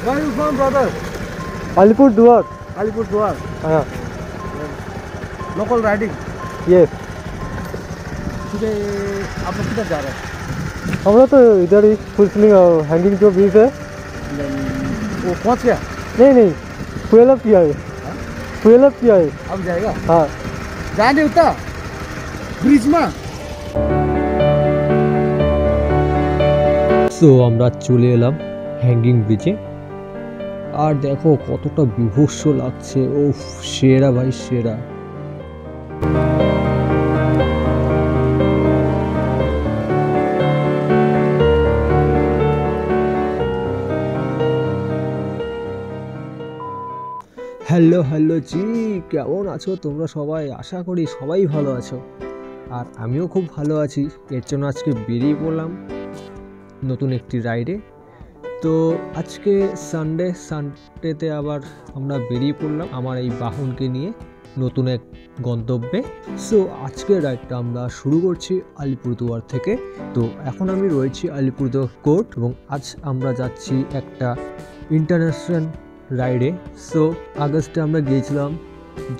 Where are you from, brother? Alipurduar. Alipurduar. हाँ। Local riding. Yes. Today आप लोग किधर जा रहे हैं? हम लोग तो इधर ही फुलफिलिंग हैंगिंग जो ब्रिज है वो पहुंच गया? नहीं फुएल अप किया है। फुएल अप किया है। अब जाएगा? हाँ जाने उतना ब्रिज में। সো আমরা চলে এলাম হ্যাঙ্গিং ব্রিজে। আর দেখো কতটা বিভৎস লাগছে, ওফ সেরা ভাই সেরা। হ্যালো জি, কেমন আছো তোমরা সবাই? আশা করি সবাই ভালো আছো, আর আমিও খুব ভালো আছি। এর জন্য আজকে বেরিয়ে পড়লাম নতুন একটি রাইডে। তো আজকে সানডেতে আবার আমরা বেরিয়ে পড়লাম আমার এই বাহনকে নিয়ে নতুন এক গন্তব্যে। সো আজকের রাইডটা আমরা শুরু করছি আলিপুরদুয়ার থেকে। তো এখন আমি রয়েছি আলিপুরদুয়ার কোর্ট এবং আজ আমরা যাচ্ছি একটা ইন্টারন্যাশনাল রাইডে। সো আগস্টে আমরা গিয়েছিলাম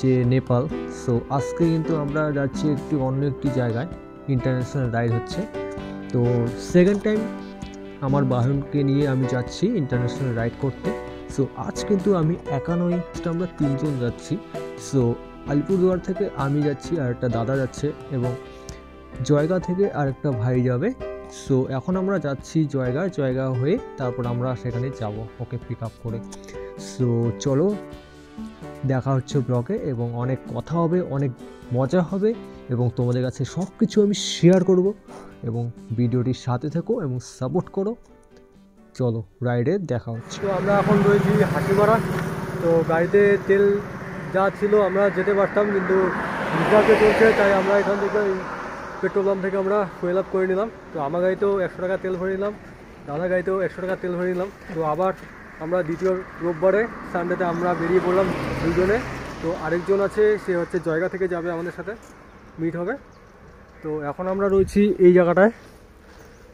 যে নেপাল। সো আজকে কিন্তু আমরা যাচ্ছি অন্য একটি জায়গায়, ইন্টারন্যাশনাল রাইড হচ্ছে। তো সেকেন্ড টাইম আমার বাহনকে নিয়ে আমি যাচ্ছি ইন্টারন্যাশনাল রাইড করতে। সো আজ কিন্তু আমি একা নই, আমরা তিনজন যাচ্ছি। সো আলিপুরদুয়ার থেকে আমি যাচ্ছি, আর একটা দাদা যাচ্ছে, এবং জয়গা থেকে আরেকটা ভাই যাবে। সো এখন আমরা যাচ্ছি জয়গা হয়ে তারপর আমরা সেখানে যাব ওকে পিক আপ করে। সো চলো দেখা হচ্ছে ব্লগে, এবং অনেক কথা হবে, অনেক মজা হবে, এবং তোমাদের কাছে সব কিছু আমি শেয়ার করব। এবং ভিডিওটির সাথে থেকো এবং সাপোর্ট করো। চলো রাইডে দেখা হচ্ছে। তো আমরা এখন রয়েছি হাসিমারা। তো গাড়িতে তেল যা ছিল আমরা যেতে পারতাম, কিন্তু রিজার্ভে চলছে, তাই আমরা এখান থেকে পেট্রোল পাম্প থেকে আমরা ফুয়েল আপ করে নিলাম। তো আমার গাড়িতেও 100 টাকা তেল ভরে নিলাম, দাদা গাড়িতেও 100 টাকা তেল ভরে নিলাম। তো আবার আমরা দ্বিতীয় রোববারে সানডেতে আমরা বেরিয়ে পড়লাম দুজনে। তো আরেকজন আছে, সে হচ্ছে জয়গা থেকে যাবে, আমাদের সাথে মিট হবে। তো এখন আমরা রয়েছি এই জায়গাটায়।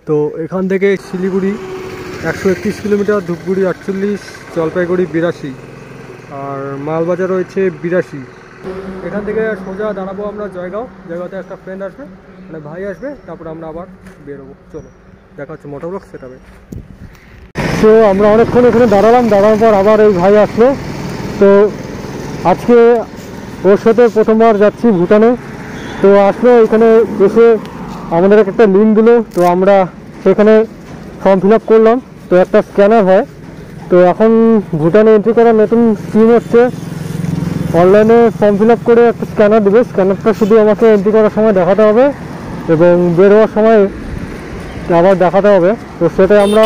তো এখান থেকে শিলিগুড়ি 131 কিলোমিটার, ধূপগুড়ি 48, জলপাইগুড়ি 82, আর মালবাজার রয়েছে 82। এখান থেকে সোজা দাঁড়াবো আমরা জয়গাঁওতে একটা ফ্রেন্ড আসবে, মানে ভাই আসবে, তারপর আমরা আবার বেরোবো। চলো দেখা হচ্ছে মোটরব্লগ সেটাবে। তো আমরা অনেকক্ষণ এখানে দাঁড়ানোর পর আবার এই ভাই আসলো। তো আজকে ওর সাথে প্রথমবার যাচ্ছি ভুটানে। তো আসলো এখানে এসে আমাদের একটা লিঙ্ক দিল, তো আমরা সেখানে ফর্ম ফিল আপ করলাম। তো একটা স্ক্যানার হয়। তো এখন ভুটানে এন্ট্রি করার নতুন স্কিম হচ্ছে, অনলাইনে ফর্ম ফিল আপ করে একটা স্ক্যানার দেবে। স্ক্যানারটা শুধু আমাকে এন্ট্রি করার সময় দেখাতে হবে এবং বের হওয়ার সময় আবার দেখাতে হবে। তো সেটাই আমরা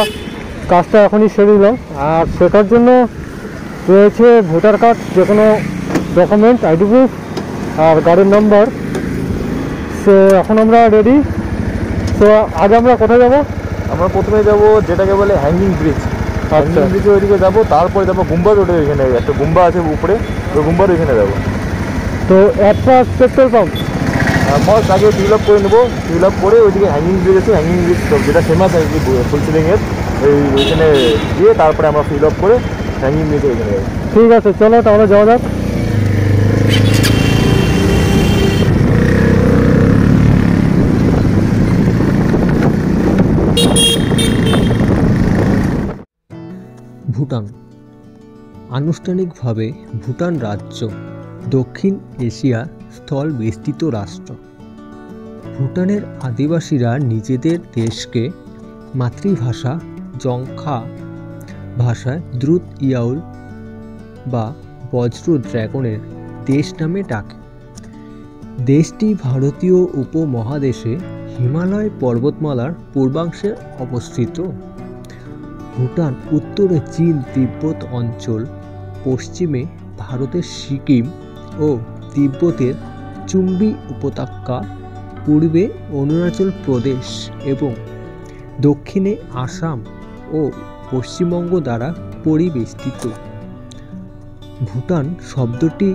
কাজটা এখনই সেরে দিলাম। আর সেটার জন্য রয়েছে ভোটার কার্ড, যে কোনো ডকুমেন্ট, আইডি প্রুফ, আর গাড়ির নাম্বার। সো এখন আমরা রেডি। তো আগে আমরা কোথায় যাব? আমরা প্রথমে যাব যেটাকে বলে হ্যাঙ্গিং ব্রিজ। হ্যাঙ্গিং ব্রিজের ওইদিকে যাবো, তারপরে যাবো গুম্বা রোডের ওইখানে, একটা গুম্বা আছে উপরে, ওই গুম্বার ওইখানে যাবো। তো একটা পেট্রোল পাম্প ফার্স্ট আগে ফিল আপ করে নেবো, ফিল আপ করে ওইদিকে হ্যাঙ্গিং ব্রিজ আছে, হ্যাঙ্গিং ব্রিজ যেটা ফেমাস আর কি ফুলফিলিংয়ের, ওইখানে গিয়ে তারপরে আমরা ফিল আপ করে হ্যাঙ্গিং ব্রিজে ওইখানে যাবো। ঠিক আছে, চলো তাহলে যাওয়া যাক। ভুটান আনুষ্ঠানিকভাবে ভুটান রাজ্য দক্ষিণ এশিয়া স্থল বিস্তৃত রাষ্ট্র। ভুটানের আদিবাসীরা নিজেদের দেশকে মাতৃভাষা জংখা ভাষায় দ্রুত ইয়াউল বা বজ্র ড্রাগনের দেশ নামে ডাকে। দেশটি ভারতীয় উপমহাদেশে হিমালয় পর্বতমালার পূর্বাংশে অবস্থিত। ভুটান উত্তরে চীন তিব্বত অঞ্চল, পশ্চিমে ভারতের সিকিম ও তিব্বতের চুম্বি উপত্যকা, পূর্বে অরুণাচল প্রদেশ এবং দক্ষিণে আসাম ও পশ্চিমবঙ্গ দ্বারা পরিবেষ্টিত। ভুটান শব্দটি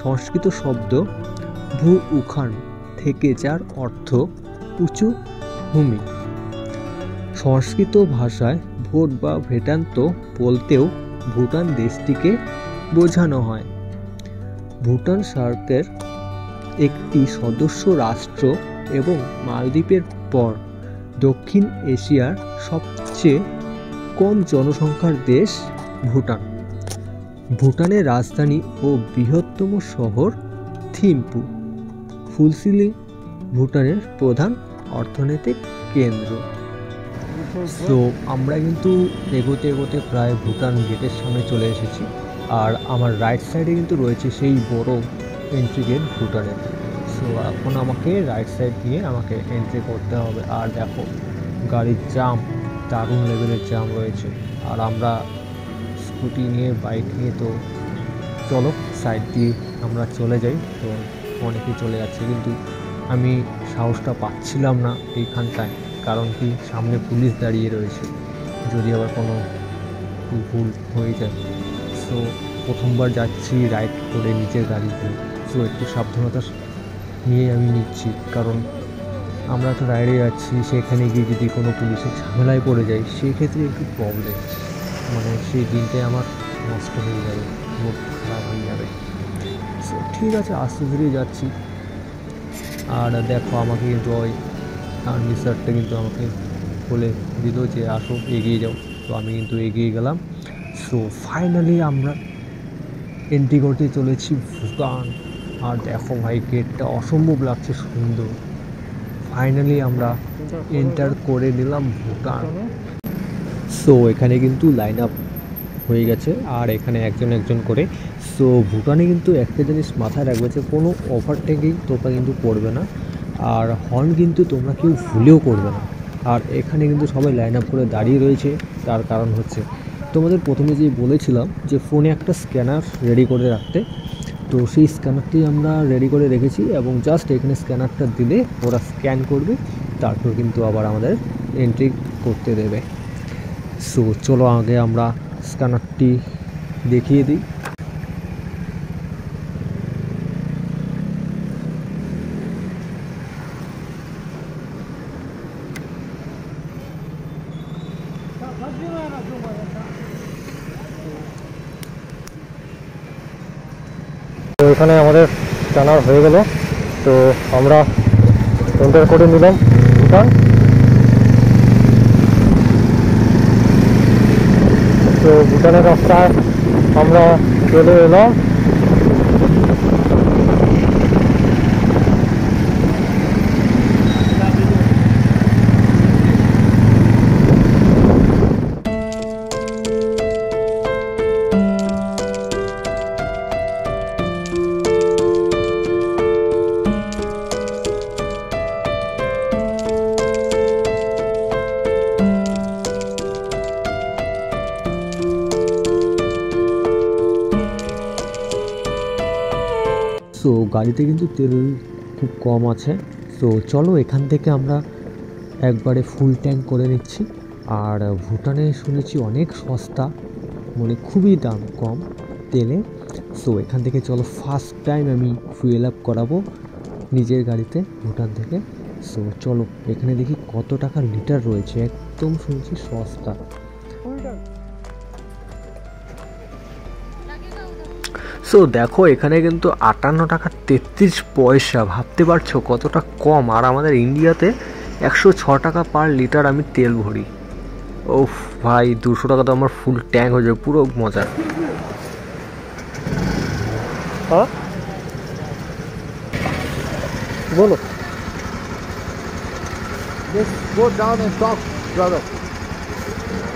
সংস্কৃত শব্দ ভূ উখান থেকে, যার অর্থ উঁচু ভূমি। সংস্কৃত ভাষায় ভোট বা ভেটান্ত বলতেও ভুটান দেশটিকে বোঝানো হয়। ভুটান সার্কের একটি সদস্য রাষ্ট্র এবং মালদ্বীপের পর দক্ষিণ এশিয়ার সবচেয়ে কম জনসংখ্যার দেশ ভুটান। ভুটানের রাজধানী ও বৃহত্তম শহর থিম্পু। ফুলসিলি ভুটানের প্রধান অর্থনৈতিক কেন্দ্র। তো আমরা কিন্তু এগোতে এগোতে প্রায় ভুটান গেটের সামনে চলে এসেছি। আর আমার রাইট সাইডে কিন্তু রয়েছে সেই বড় এন্ট্রি গেট ভুটানের। সো এখন আমাকে রাইট সাইড দিয়ে আমাকে এন্ট্রি করতে হবে। আর দেখো গাড়ির জাম, দারুণ লেভেলের জাম রয়েছে। আর আমরা স্কুটি নিয়ে, বাইক নিয়ে, তো চলো সাইড দিয়ে আমরা চলে যাই। তো অনেকেই চলে যাচ্ছে, কিন্তু আমি সাহসটা পাচ্ছিলাম না এইখানটায়। কারণ কি, সামনে পুলিশ দাঁড়িয়ে রয়েছে, যদি আবার কোনো ভুল হয়ে যায়। সো প্রথমবার যাচ্ছি রাইড করে নিজের গাড়িতে, সো একটু সাবধানতা নিয়ে আমি নিচ্ছি। কারণ আমরা তো রাইডে যাচ্ছি, সেখানে গিয়ে যদি কোনো পুলিশের ঝামেলায় পড়ে যায় সেক্ষেত্রে একটু প্রবলেম, মানে সেই দিনটাই আমার নষ্ট হয়ে যাবে, মুড খারাপ হয়ে যাবে। সো ঠিক আছে, আস্তে ধীরে যাচ্ছি। আর দেখো আমাকে কিন্তু ওই আর্মি স্যারটা কিন্তু আমাকে বলে দিল যে আসো এগিয়ে যাও। তো আমি কিন্তু এগিয়ে গেলাম। সো ফাইনালি আমরা এন্ট্রি করতে চলেছি ভুটান। আর দেখো ভাই, গেটটা অসম্ভব লাগছে সুন্দর। ফাইনালি আমরা এন্টার করে নিলাম ভুটান। সো এখানে কিন্তু লাইন আপ হয়ে গেছে, আর এখানে একজন একজন করে। সো ভুটানে কিন্তু একটা জিনিস মাথায় রাখবে যে কোনো ওভারটেকিং তোমরা কিন্তু করবে না, আর হর্ন কিন্তু তোমরা কেউ ভুলেও করবে না। আর এখানে কিন্তু সবাই লাইন আপ করে দাঁড়িয়ে রয়েছে। তার কারণ হচ্ছে, তোমাদের প্রথমে যে বলেছিলাম যে ফোনে একটা স্ক্যানার রেডি করে রাখতে, তো সেই স্ক্যানারটি আমরা রেডি করে রেখেছি। এবং জাস্ট এখানে স্ক্যানারটা দিলে ওরা স্ক্যান করবে, তারপর কিন্তু আবার আমাদের এন্ট্রি করতে দেবে। সো চলো আগে আমরা স্ক্যানারটি দেখিয়ে দিই। তো এখানে আমাদের স্ক্যানার হয়ে গেল। তো আমরা এন্টার করে নিলাম ভুটান। তো ভুটানের রাস্তায় আমরা চলে এলাম। সো গাড়িতে কিন্তু তেল খুব কম আছে। সো চলো এখান থেকে আমরা একবারে ফুল ট্যাঙ্ক করে নিচ্ছি। আর ভুটানে শুনেছি অনেক সস্তা, মানে খুবই দাম কম তেলে। সো এখান থেকে চলো ফার্স্ট টাইম আমি ফুয়েল আপ করাবো নিজের গাড়িতে ভুটান থেকে। সো চলো এখানে দেখি কত টাকা লিটার রয়েছে, একদম শুনছি সস্তা। সো দেখো এখানে কিন্তু 58 টাকা 33 পয়সা, ভাবতে পারছো কতটা কম। আর আমাদের ইন্ডিয়াতে 106 টাকা পার লিটার আমি তেল ভরি। ওফ ভাই, 200 টাকা তো আমার ফুল ট্যাঙ্ক হয়ে যাবে, পুরো মজা। হ্যাঁ বলো। Just go down and talk, brother.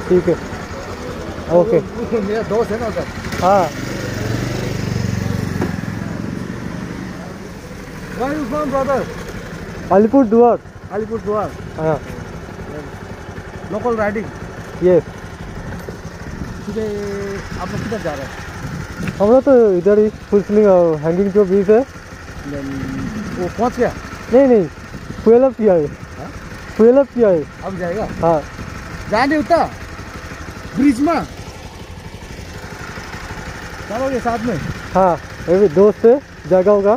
ठीक है, ओके। मेरा दोस्त है ना उधर। हाँ, Where are you from, brother? Alipur दुआर। Alipurduar. हाँ, Local riding. यस। Today आप लोग किधर जा रहे हैं? हमरा तो इधर ही फुलस्लिंग हैंगिंग जो ब्रिज है। वो पहुंच गया? नहीं नहीं, फ्यूल अप किया है। हाँ? फ्यूल अप किया है। अब जाएगा? हाँ जाने उतना ब्रिज में चलोगे साथ में? हाँ, ये भी दोस्त है, जगह होगा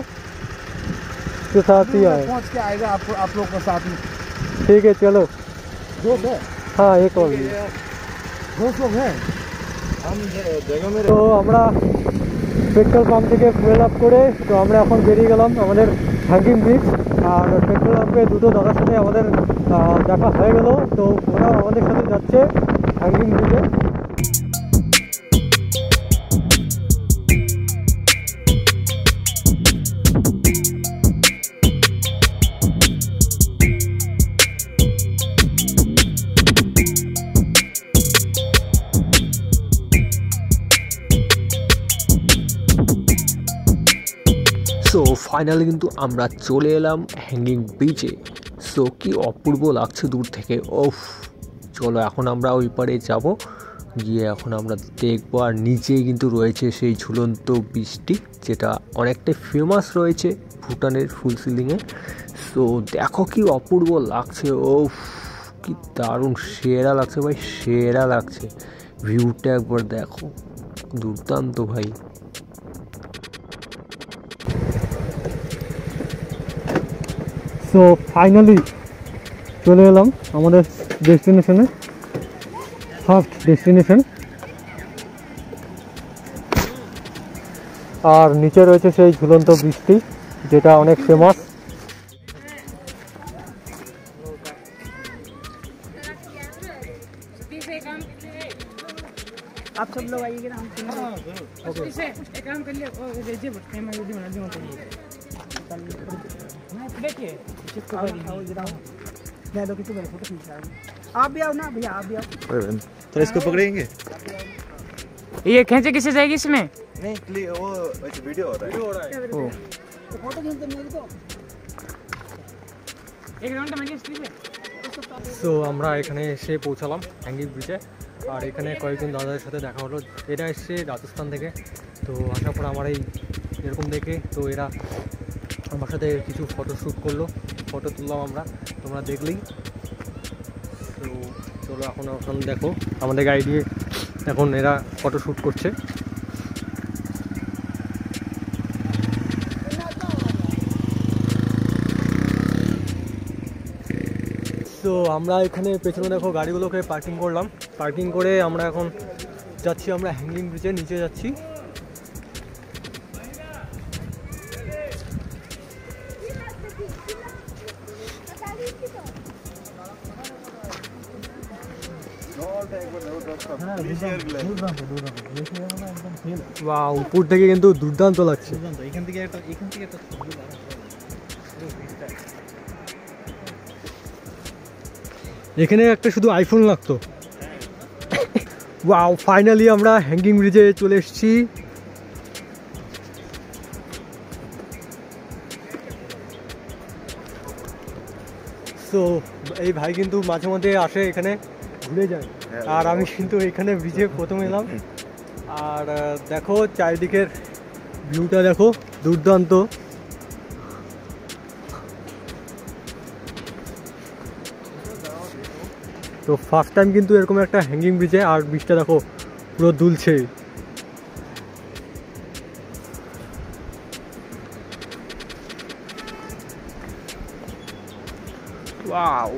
के साथ ही आए। पहुंच के आएगा आप लोग का साथ में। ठीक है चलो। दोस्त है? हाँ एक और भी। दोस्त लोग हैं? তো আমরা পেট্রোল পাম্প থেকে ফুয়েল আপ করে তো আমরা এখন বেরিয়ে গেলাম আমাদের হ্যাঙ্গিং ব্রিজ। আর পেট্রোল পাম্পে দুটো দাদার সাথে আমাদের দেখা হয়ে গেল, তো ওরা আমাদের সাথে যাচ্ছে হ্যাঙ্গিং ব্রিজে। সো ফাইনালি কিন্তু আমরা চলে এলাম হ্যাঙ্গিং ব্রিজে। সো কি অপূর্ব লাগছে দূর থেকে। ওফ, চলো এখন আমরা ওই পারে যাব, গিয়ে এখন আমরা দেখবো। আর নিচেই কিন্তু রয়েছে সেই ঝুলন্ত ব্রিজটি, যেটা অনেকটাই ফেমাস রয়েছে ভুটানের ফুলসিলিংয়ে। সো দেখো কি অপূর্ব লাগছে। ওফ, কি দারুণ, সেরা লাগছে ভাই, সেরা লাগছে। ভিউটা একবার দেখো, দুর্দান্ত ভাই। সো ফাইনালি চলে এলাম আমাদের ডেস্টিনেশনে, ফার্স্ট ডেস্টিনেশন। আর নিচে রয়েছে সেই ঝুলন্ত ব্রিজটি, যেটা অনেক ফেমাস। आप सब लोग आइएगा ना, हम एक काम कर लिए देखिए आप भी आओ ना भैया, आप भी आओ। तो इसको पकड़ेंगे? ये खींचे किसे जाएगी इसमें? नहीं, वो वीडियो हो रहा है। फोटो खींचते मेरे को एक राउंड में সো আমরা এখানে এসে পৌঁছালাম হ্যাঙ্গিং ব্রিজে। আর এখানে কয়েকজন দাদাদের সাথে দেখা হলো, এরা এসছে রাজস্থান থেকে। তো আসার পর আমার এরকম দেখে তো এরা আমার সাথে কিছু ফটোশ্যুট করলো, ফটো তুললাম আমরা, তোমরা দেখলেই। তো চলো এখন দেখো আমাদের গাড়ি দিয়ে এখন এরা ফটোশ্যুট করছে। তো আমরা এখানে পেছনে দেখো গাড়িগুলোকে পার্কিং করলাম, পার্কিং করে আমরা এখন যাচ্ছি আমরা হ্যাঙ্গিং ব্রিজের নিচে যাচ্ছি। ওয়াও, উপর থেকে কিন্তু দুর্দান্ত লাগছে। এখানে একটা শুধু আইফোন লাগতো। ওয়াও, ফাইনালি আমরা হ্যাঙ্গিং ব্রিজে চলে এসেছি। তো এই ভাই কিন্তু মাঝে মধ্যে আসে এখানে ঘুরে যায়, আর আমি কিন্তু এখানে ব্রিজে প্রথম এলাম। আর দেখো চারিদিকের ভিউটা দেখো, দুর্দান্ত। তো ফার্স্ট টাইম কিন্তু এরকম একটা হ্যাঙ্গিং ব্রিজে, আর ব্রিজটা দেখো পুরো দুলছে। ওয়াও।